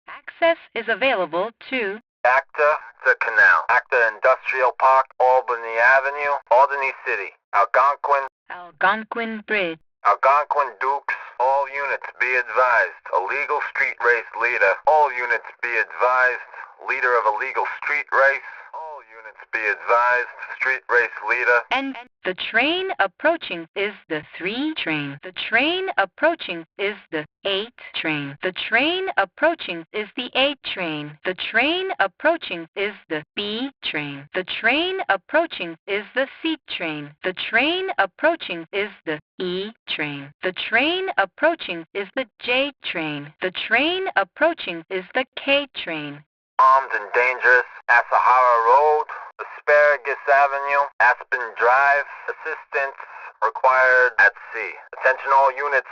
Access is available to Acta, the Canal. Acta Industrial Park, Albany Avenue, Albany City. Algonquin Bridge. Algonquin Dukes. All units be advised. Illegal street race leader. All units be advised. Leader of illegal street race. All units be advised. Street race leader. And the train approaching is the 3 train. The train approaching is the 8 train. The train approaching is the 8 train. The train approaching is the B train. The train approaching is the C train. The train approaching is the E train. The train approaching is the J train. The train approaching is the K train. Armed and dangerous. Asahara Road. Asparagus Avenue, Aspen Drive, assistance required at sea. Attention all units,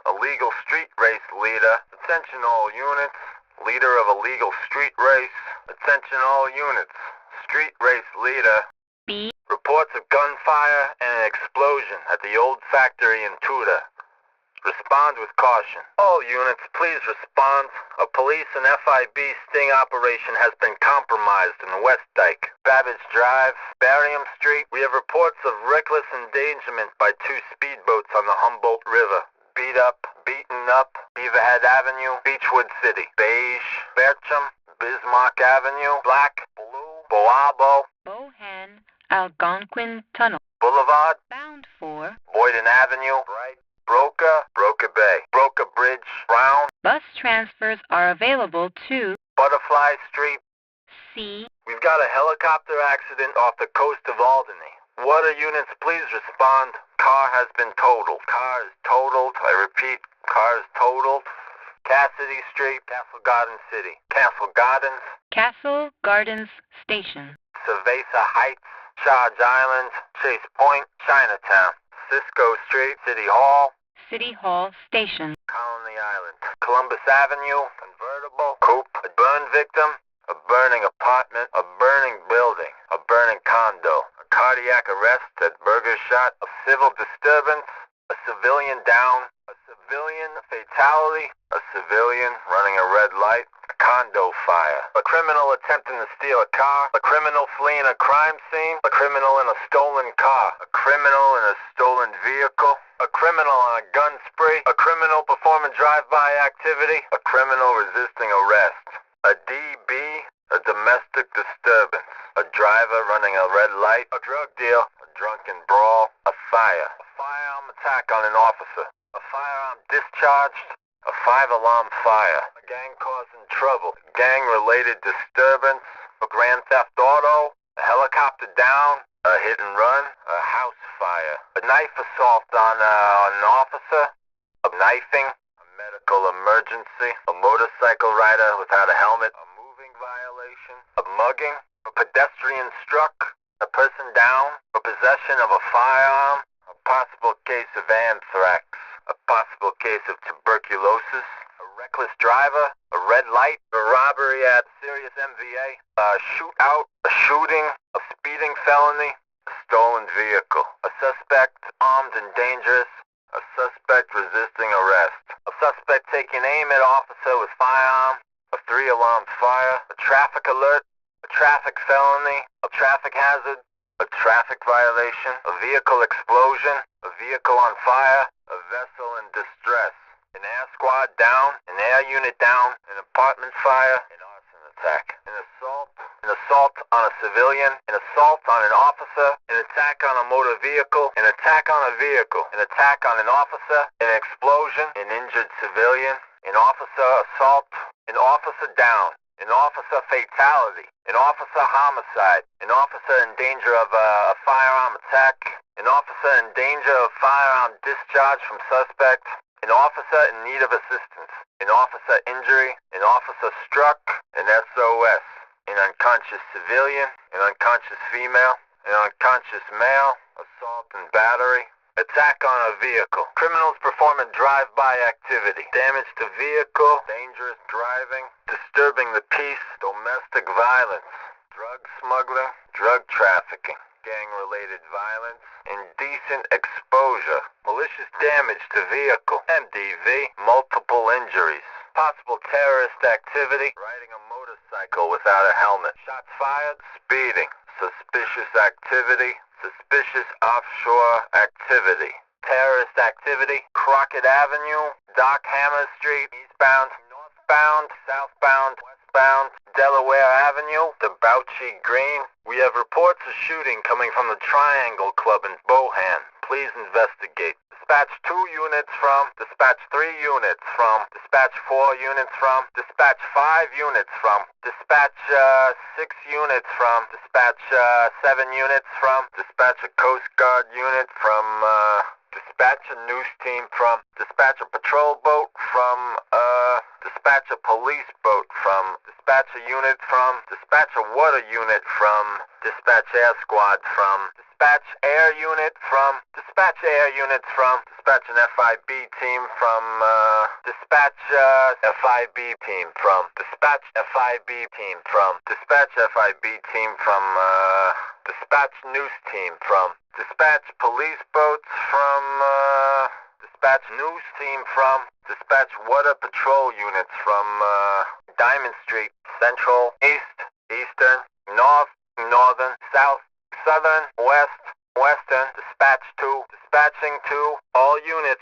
illegal street race leader. Attention all units, leader of illegal street race. Attention all units, street race leader. B. Reports of gunfire and an explosion at the old factory in Tudor. Respond with caution. All units, please respond. A police and FIB sting operation has been compromised in the West Dyke, Babbage Drive, Barium Street. We have reports of reckless endangerment by 2 speedboats on the Humboldt River. Beaten up, Beaverhead Avenue, Beechwood City. Beige, Bertram, Bismarck Avenue, Black, Blue, Boabo, Bohan, Algonquin Tunnel. Boulevard, Bound for Boyden Avenue, Bright, Broca Bay, Broca Bridge, Brown. Bus transfers are available to Butterfly Street. C. We've got a helicopter accident off the coast of Albany. Water units, please respond. Car has been totaled. Car is totaled. I repeat, car is totaled. Cassidy Street, Castle Garden City. Castle Gardens. Castle Gardens Station. Cerveza Heights, Charge Island, Chase Point, Chinatown. Cisco Street, City Hall. City Hall Station. Colony Island. Columbus Avenue, convertible, coupe, a burn victim, a burning apartment, a burning building, a burning condo, a cardiac arrest at Burger Shot, a civil disturbance, a civilian down, a civilian fatality, a civilian running a red light, a condo fire, a criminal attempting to steal a car, a criminal fleeing a crime scene, a criminal in a stolen car, a criminal in a stolen vehicle, a criminal on a gun spree, a criminal performing drive-by activity, a criminal resisting arrest, a DB, a domestic disturbance, a driver running a red light, a drug deal, a drunken brawl, a firearm attack on an officer, a firearm discharged, a 5-alarm fire, a gang causing trouble, a gang-related disturbance, a grand theft auto, a helicopter down, a hit and run, a house fire, a knife assault on an officer, a knifing, a medical emergency, a motorcycle rider without a helmet, a moving violation, a mugging, a pedestrian struck, a person down, a possession of a firearm, a possible case of anthrax, a possible case of tuberculosis, a reckless driver, a red light, a robbery at serious MVA, a shootout, a shooting, a speeding felony, a stolen vehicle, a suspect armed and dangerous, a suspect resisting arrest, a suspect taking aim at officer with firearm, a 3-alarm fire, a traffic alert, a traffic felony, a traffic hazard, a traffic violation, a vehicle explosion, a vehicle on fire, a vessel in distress, an air squad down, an air unit down, an apartment fire, an arson attack, an assault on a civilian, an assault on an officer, an attack on a motor vehicle, an attack on a vehicle, an attack on an officer, an explosion, an injured civilian, an officer assault, an officer down, an officer fatality, an officer homicide, an officer in danger of a firearm attack, an officer in danger of firearm discharge from suspect, an officer in need of assistance, an officer injury, an officer struck, an SOS, an unconscious civilian, an unconscious female, an unconscious male, assault and battery, attack on a vehicle, criminals performing drive-by activity, damage to vehicle, dangerous driving, disturbing the peace, domestic violence, drug smuggling, drug trafficking, gang-related violence, indecent exposure, malicious damage to vehicle, MDV, multiple injuries, possible terrorist activity, riding a motorcycle without a helmet, shots fired, speeding, suspicious activity, suspicious offshore activity, terrorist activity, Crockett Avenue, Dock Hammer Street, eastbound, northbound, southbound, westbound, Delaware Avenue, Debauchy Green. We have reports of shooting coming from the Triangle Club in Bohan. Please investigate. Dispatch 2 units from, dispatch 3 units from, dispatch 4 units from, dispatch 5 units from, dispatch 6 units from, dispatch 7 units from, dispatch a Coast Guard unit from, dispatch a news team from, dispatch a patrol boat from, dispatch a police boat from, dispatch a unit from, dispatch a water unit from, dispatch air squad from, dispatch air unit from, dispatch air units from, dispatch an FIB team from, dispatch FIB team from, dispatch FIB team from, dispatch FIB team from, dispatch news team from, dispatch police boats from, dispatch news team from, dispatch water patrol units from, Diamond Street, Central, East, Eastern, North, Northern, South, Southern, West, Western, dispatch 2, dispatching 2, all units.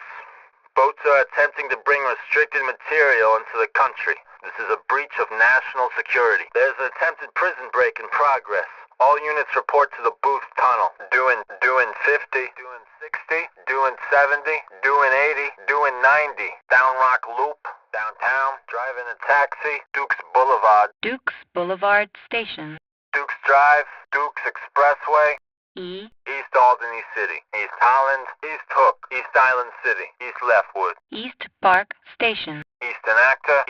Boats are attempting to bring restricted material into the country. This is a breach of national security. There's an attempted prison break in progress. All units report to the Booth Tunnel. Doing 50, doing 60, doing 70, doing 80, doing 90. Down Rock Loop, downtown, driving a taxi, Dukes Boulevard. Dukes Boulevard Station. Dukes Drive, Dukes Expressway. E. East Albany City, East Holland, East Hook, East Island City, East Leftwood. East Park Station. Eastern Acta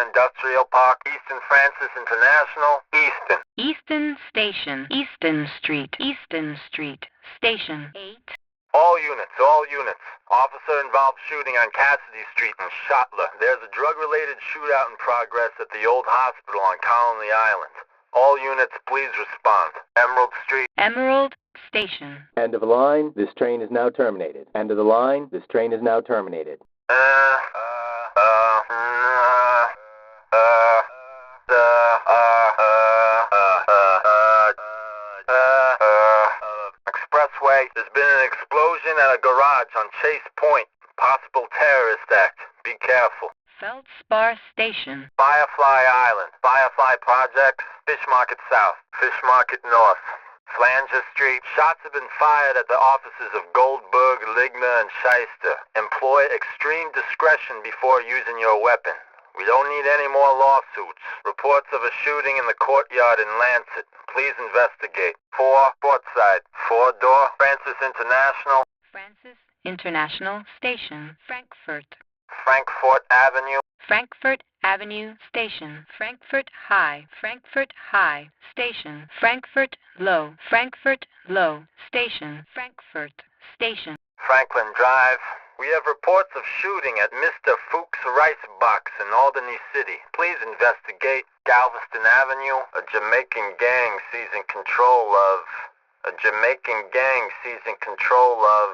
Industrial Park, Easton Francis International, Easton. Easton Station. Easton Street. Easton Street. Station 8. All units. Officer-involved shooting on Cassidy Street in Shotler. There's a drug-related shootout in progress at the old hospital on Colony Island. All units, please respond. Emerald Street. Emerald Station. End of the line. This train is now terminated. End of the line. This train is now terminated. Expressway. There's been an explosion at a garage on Chase Point. Possible terrorist act. Be careful. Feldspar Station. Firefly Island, Firefly Projects, Fish Market South, Fish Market North, Flanger Street. Shots have been fired at the offices of Goldberg, Ligner, and Shyster. Employ extreme discretion before using your weapon. We don't need any more lawsuits. Reports of a shooting in the courtyard in Lancet. Please investigate. 4, Portside, 4-door, Francis International. Francis International Station. Frankfurt. Frankfurt Avenue. Frankfurt Avenue Station. Frankfurt High. Frankfurt High Station. Frankfurt Low. Frankfurt Low Station. Frankfurt Station. Franklin Drive. We have reports of shooting at Mr. Fuchs Rice Box in Albany City. Please investigate. Galveston Avenue. A Jamaican gang seizing control of... A Jamaican gang seizing control of,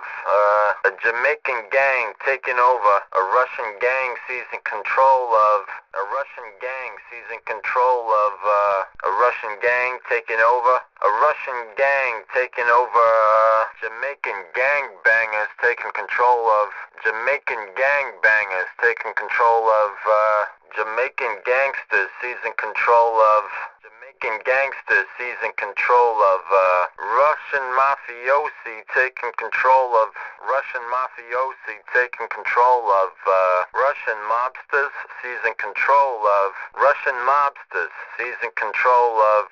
a Jamaican gang taking over, a Russian gang seizing control of, a Russian gang seizing control of, a Russian gang taking over, a Russian gang taking over, Jamaican gangbangers taking control of, Jamaican gangbangers taking control of, Jamaican gangsters seizing control of, Jamaican gangsters seizing control of, Russian mafiosi taking control of, Russian mafiosi taking control of, Russian mobsters seizing control of, Russian mobsters seizing control of,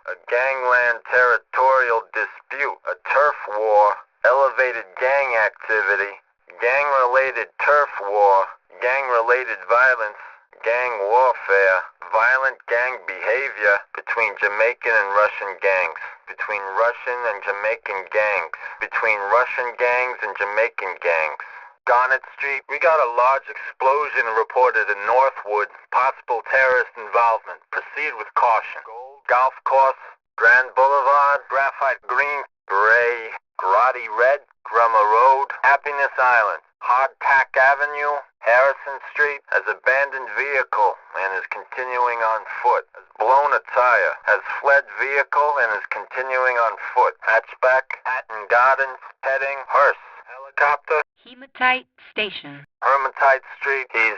a gangland territorial dispute, a turf war, elevated gang activity, gang-related turf war, gang-related violence, gang warfare, violent gang behavior between Jamaican and Russian gangs, between Russian and Jamaican gangs, between Russian gangs and Jamaican gangs. Garnet Street, we got a large explosion reported in Northwood, possible terrorist involvement. Proceed with caution. Golf course, Grand Boulevard, Graphite Green, Gray, Grotty Red, Grummer Road, Happiness Island, Hardtack Avenue, Harrison Street, has abandoned vehicle and is continuing on foot. Has blown a tire, has fled vehicle and is continuing on foot. Hatchback, Hatton Gardens, heading, hearse, helicopter, Hematite Station. Hermitite Street, he's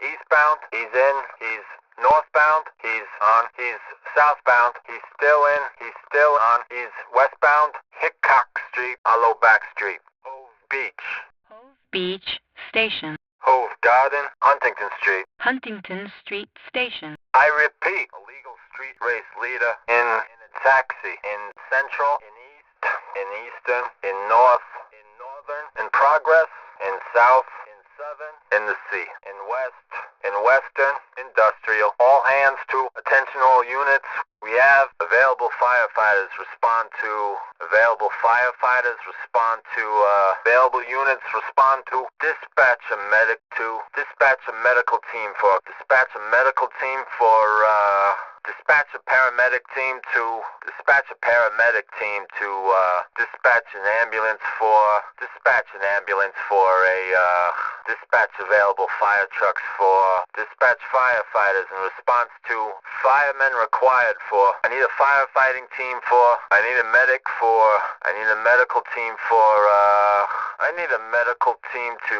eastbound, he's in, he's northbound, he's southbound, he's still in, he's still on, he's westbound, Hickok Street, Hollowback Street, Hove Beach, Hove Beach Station. Hove Garden, Huntington Street. Huntington Street Station. I repeat, illegal street race leader in a taxi, in central, in east, in eastern, in north, in northern, in progress, in south, in southern, in the sea, in west, in western, industrial. All hands to attention all units. We have available firefighters respond to available firefighters respond to available units respond to dispatch a medical team for dispatch a medical team for dispatch a paramedic team to dispatch a paramedic team to dispatch an ambulance for a dispatch available fire trucks for dispatch firefighters in response to firemen required for. I need a firefighting team for. I need a medic for. I need a medical team for. I need a medical team to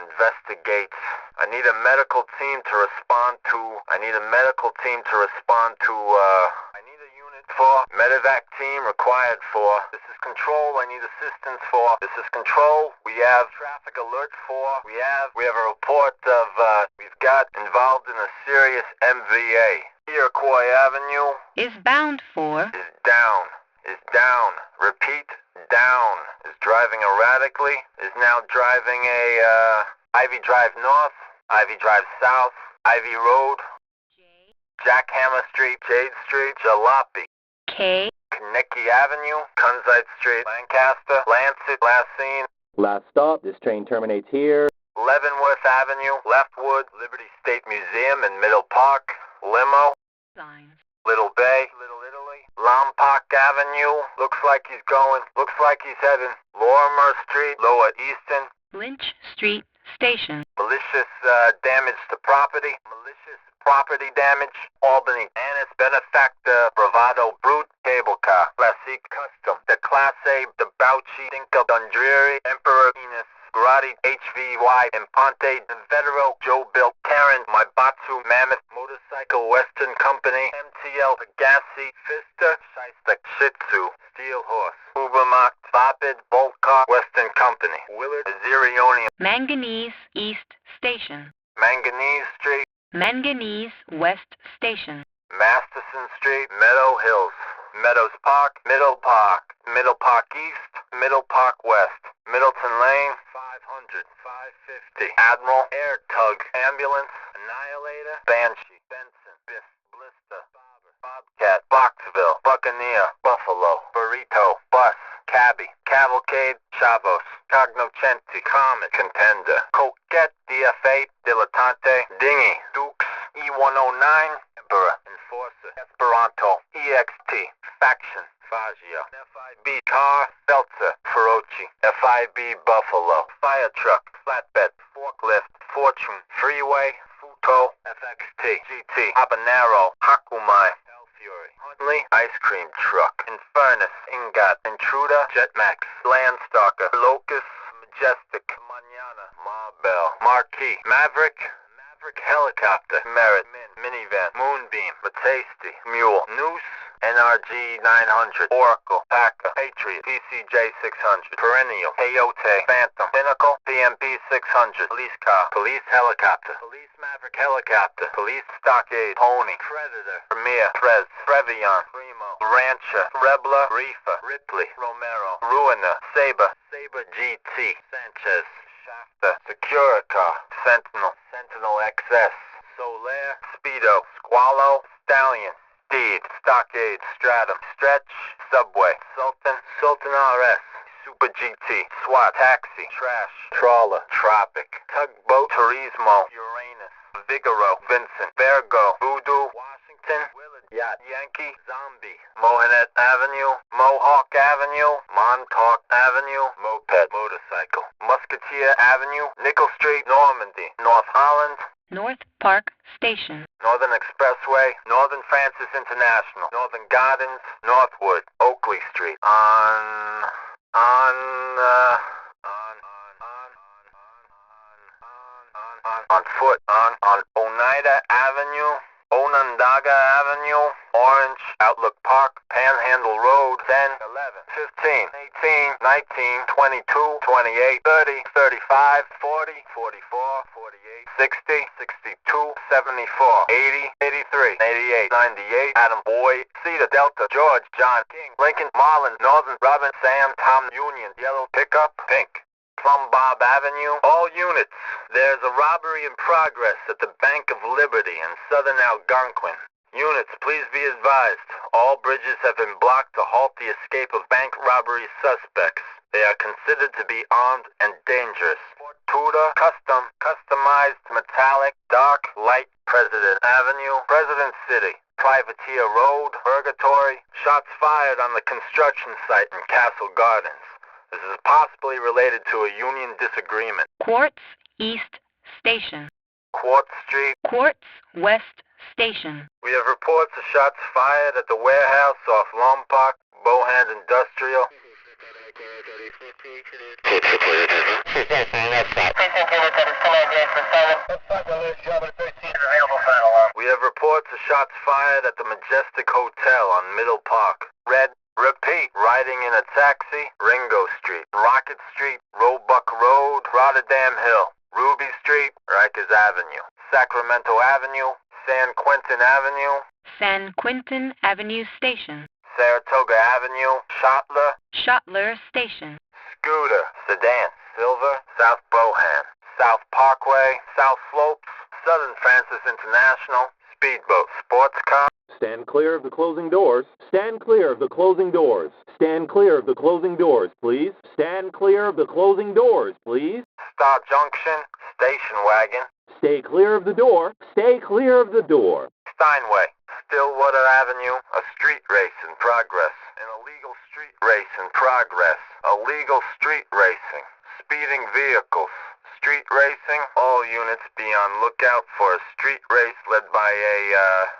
investigate. I need a medical team to respond to. I need a medical team to respond to. I need a unit for. Medevac team required for. This is control. I need assistance for. This is control. We have traffic alert for. We have a report of we've got involved in a serious MVA. Iroquois Avenue Is bound for. is down. Is down. Repeat, down. Is driving erratically. Is now driving a Ivy Drive North, Ivy Drive South, Ivy Road, Jackhammer Street, Jade Street, Jalopy, K. Kaneki Avenue, Kunzite Street, Lancaster, Lancet, last seen, Last stop, this train terminates here. Leavenworth Avenue, Leftwood, Liberty State Museum in Middle Park, Limo, Signs. Little Bay, Little Italy, Lompoc Avenue, looks like he's heading, Lorimer Street, Lower Easton, Lynch Street Station. malicious damage to property, malicious property damage, Albany, Annis, Benefactor, Bravado, Brute, Cable Car, Classic Custom, the Class A, the Bauchi, Dinka, Dundreary, Emperor, Enos, Grotti, HVY, Imponte, Vetero, Joe Bill, Karen, My Batsu, Mammoth, Motorcycle, Western Company, MTL, Pegassi, Fister, Shiestek, Shih Tzu, Steel Horse, Ubermacht, Vapid, Volcar, Western Company, Willard, Azerionium, Manganese East Station. Manganese Street, Manganese West Station. Masterson Street, Meadow Hills, Meadows Park, Middle Park East, Middle Park West, Middleton Lane, 500, 550, Admiral, Air Tug, Ambulance, Annihilator, Banshee, Benson, Biff, Blister, Bobcat, Boxville, Buccaneer, Buffalo, Burrito, Bus, Cabby, Cavalcade, Chavos, Cognoscenti, Comet, Contender, Coquette, DF8, Dilettante, Dinghy, Dukes, E109, Emperor, Enforcer, Esperanto, EXT, Faction, Faggio, FIB, Car, Seltzer, Feroci, FIB, Buffalo, Fire Truck, Flatbed, Forklift, Fortune, Freeway, Futo, FXT, GT, Habanero, Hakumai, Fury, Huntley, Ice Cream Truck, Infernus, Ingot, Intruder, Jetmax, Landstalker, Locust, Majestic, Manana, Marbell, Marquis, Maverick Helicopter, Merit, Minivan, Moonbeam, Matasty, Mule, Noose, NRG 900, Oracle, Packer, Patriot, PCJ 600, Perennial, Coyote, Phantom, Pinnacle, PMP 600, Police Car, Police Helicopter, Police Maverick Helicopter, Police Stockade, Pony, Predator, Premier, Prez, Previon, Primo, Rancher, Rebler, Reefer, Ripley, Romero, Ruiner, Saber GT, Sanchez, Shafter, Securicar, Sentinel XS, Solaire, Speedo, Squallow, Stallion, Steed, Stockade, Stratum, Stretch, Subway, Sultan RS, Super GT, SWAT, Taxi, Trash, Trawler, Tropic, Tugboat, Turismo, Uranus, Vigoro, Vincent, Vergo, Voodoo, Washington, Willard, Yacht Yankee, Zombie, Mohanet Avenue, Mohawk Avenue, Montauk Avenue, Moped, Motorcycle, Musketeer Avenue, Nickel Street, Normandy, North Holland, North Park Station. Northern Expressway, Northern Francis International, Northern Gardens, Northwood, Oakley Street, on foot, on Oneida Avenue, Onondaga Avenue, Orange, Outlook Park, Panhandle Road, 10, 11, 15, 18, 19, 22, 28, 30, 35, 40, 44, 48, 60, 62, 74, 80, 83, 88, 98, Adam Boyd, Cedar Delta, George, John King, Lincoln, Marlin, Northern, Robin, Sam, Tom, Union, Yellow Pickup, Pink. Plum Bob Avenue, all units. There's a robbery in progress at the Bank of Liberty in southern Algonquin. Units, please be advised. All bridges have been blocked to halt the escape of bank robbery suspects. They are considered to be armed and dangerous. Fort Tudor, customized, metallic, dark, light, President Avenue, President City, Privateer Road, Purgatory. Shots fired on the construction site in Castle Gardens. This is possibly related to a union disagreement. Quartz East Station. Quartz Street. Quartz West Station. We have reports of shots fired at the warehouse off Lompoc, Bohan Industrial. We have reports of shots fired at the Majestic Hotel on Middle Park. Red. Repeat, riding in a taxi, Ringo Street, Rocket Street, Roebuck Road, Rotterdam Hill, Ruby Street, Rikers Avenue, Sacramento Avenue, San Quentin Avenue, San Quentin Avenue Station. Saratoga Avenue, Schottler, Schottler Station. Scooter, Sedan, Silver, South Bohan, South Parkway, South Slopes, Southern Francis International, Speedboat, Sports Car. Stand clear of the closing doors. Stand clear of the closing doors. Stand clear of the closing doors, please. Stand clear of the closing doors, please. Star Junction, Station Wagon. Stay clear of the door. Stay clear of the door. Steinway, Stillwater Avenue, a street race in progress. An illegal street race in progress. Illegal street racing. Speeding vehicles. Street racing, all units be on lookout for a street race led by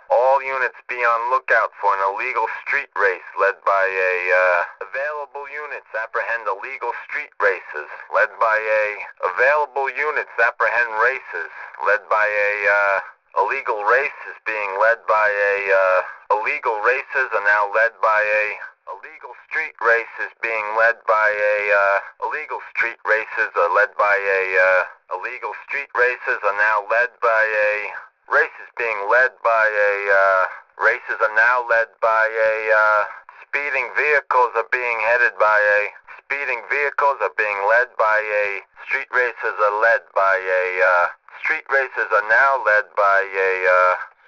all units be on lookout for an illegal street race led by available units apprehend illegal street races, led by available units apprehend races, led by illegal races being led by illegal races are now led by illegal street races being led by illegal street races are led by illegal street races are now led by races being led by races are now led by speeding vehicles are being headed by speeding vehicles are being led by street races are led by street races are now led by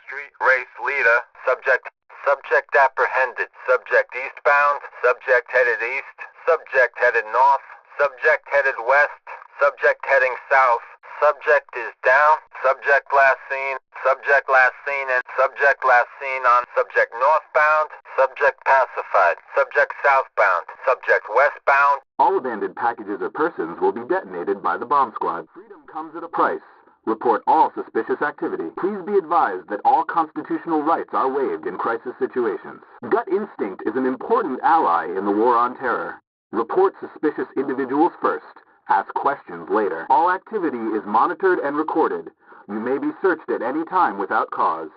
street race leader. Subject apprehended. Subject eastbound. Subject headed east. Subject headed north. Subject headed west. Subject heading south. Subject is down. Subject last seen. Subject last seen and subject last seen on. Subject northbound. Subject pacified. Subject southbound. Subject westbound. All abandoned packages or persons will be detonated by the bomb squad. Freedom comes at a price. Report all suspicious activity. Please be advised that all constitutional rights are waived in crisis situations. Gut instinct is an important ally in the war on terror. Report suspicious individuals first. Ask questions later. All activity is monitored and recorded. You may be searched at any time without cause.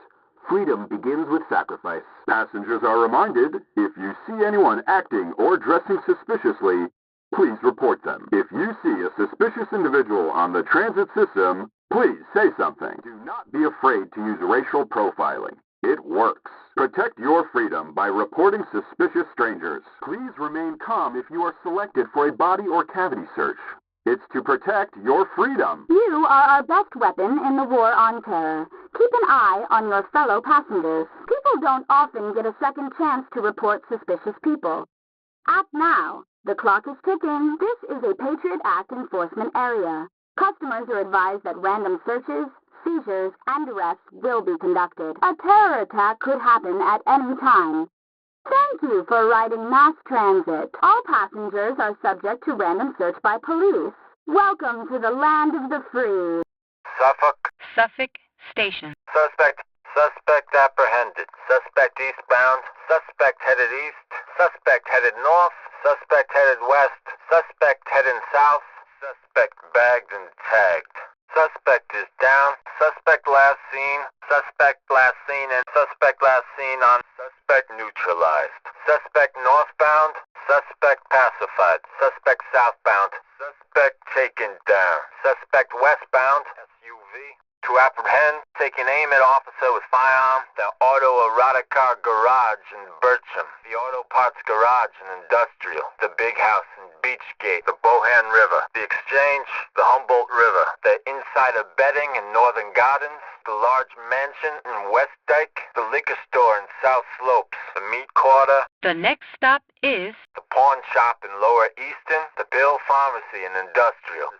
Freedom begins with sacrifice. Passengers are reminded, if you see anyone acting or dressing suspiciously, please report them. If you see a suspicious individual on the transit system, please say something. Do not be afraid to use racial profiling. It works. Protect your freedom by reporting suspicious strangers. Please remain calm if you are selected for a body or cavity search. It's to protect your freedom. You are our best weapon in the war on terror. Keep an eye on your fellow passengers. People don't often get a second chance to report suspicious people. Act now. The clock is ticking. This is a Patriot Act enforcement area. Customers are advised that random searches, seizures, and arrests will be conducted. A terror attack could happen at any time. Thank you for riding mass transit. All passengers are subject to random search by police. Welcome to the land of the free. Suffolk Station. Suspect apprehended. Suspect eastbound. Suspect headed east. Suspect headed north. Suspect headed west. Suspect heading south. Suspect bagged and tagged. Suspect is down. Suspect last seen. Suspect last seen and suspect last seen on. Suspect neutralized. Suspect northbound. Suspect pacified. Suspect southbound. Suspect taken down. Suspect westbound. SUV. To apprehend, taking aim at officer with firearm, the Auto Erotic Car Garage in Bircham, the Auto Parts Garage in Industrial, the Big House in Beachgate, the Bohan River, the Exchange, the Humboldt River, the Insider Betting in Northern Gardens, the large mansion in West Dyke, the liquor store in South Slopes, the meat quarter. The next stop is The pawn shop in Lower Easton, the Bill Pharmacy in Industrial.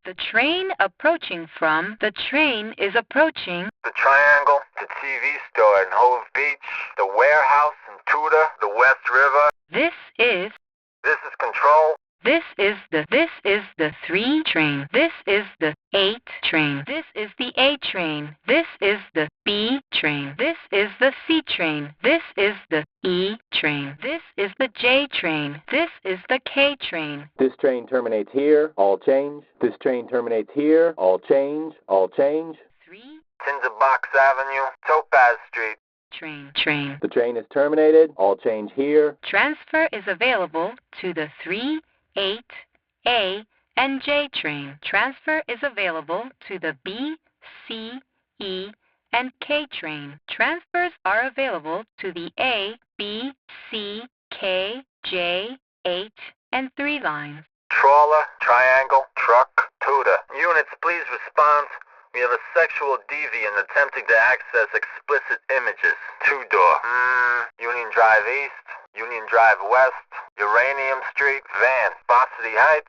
the train approaching from. The train is approaching. The Triangle, the TV store in Hove Beach, the warehouse in Tudor, the West River. This is Control. This is the 3 train. This is the 8 train. This is the A train. This is the B train. This is the C train. This is the E train. This is the J train. This is the K train. This train terminates here, all change. This train terminates here, all change, all change. 3 Tinderbox Avenue, Topaz Street. train. The train is terminated, all change here. Transfer is available to the 3, 8, A, and J train. Transfer is available to the B, C, E, and K train. Transfers are available to the A, B, C, K, J, 8, and 3 lines. Trawler, Triangle, Truck, Tudor. Units, please respond. We have a sexual deviant attempting to access explicit images. 2-door. Union Drive East, Union Drive West, Uranium Street, Van, Varsity Heights,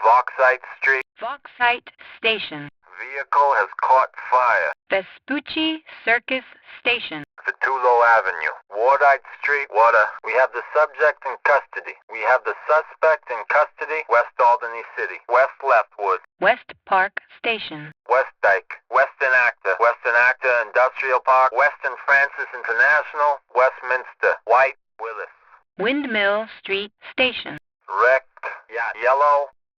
Vauxhall Street. Vauxhall Station. Vehicle has caught fire. Vespucci Circus Station. Vitulo Avenue, Wardite Street, Water. We have the subject in custody. We have the suspect in custody, West Albany City, West Leftwood, West Park Station. West Dyke, Western Actor Industrial Park, Western Francis International, Westminster, White, Willis. Windmill Street Station.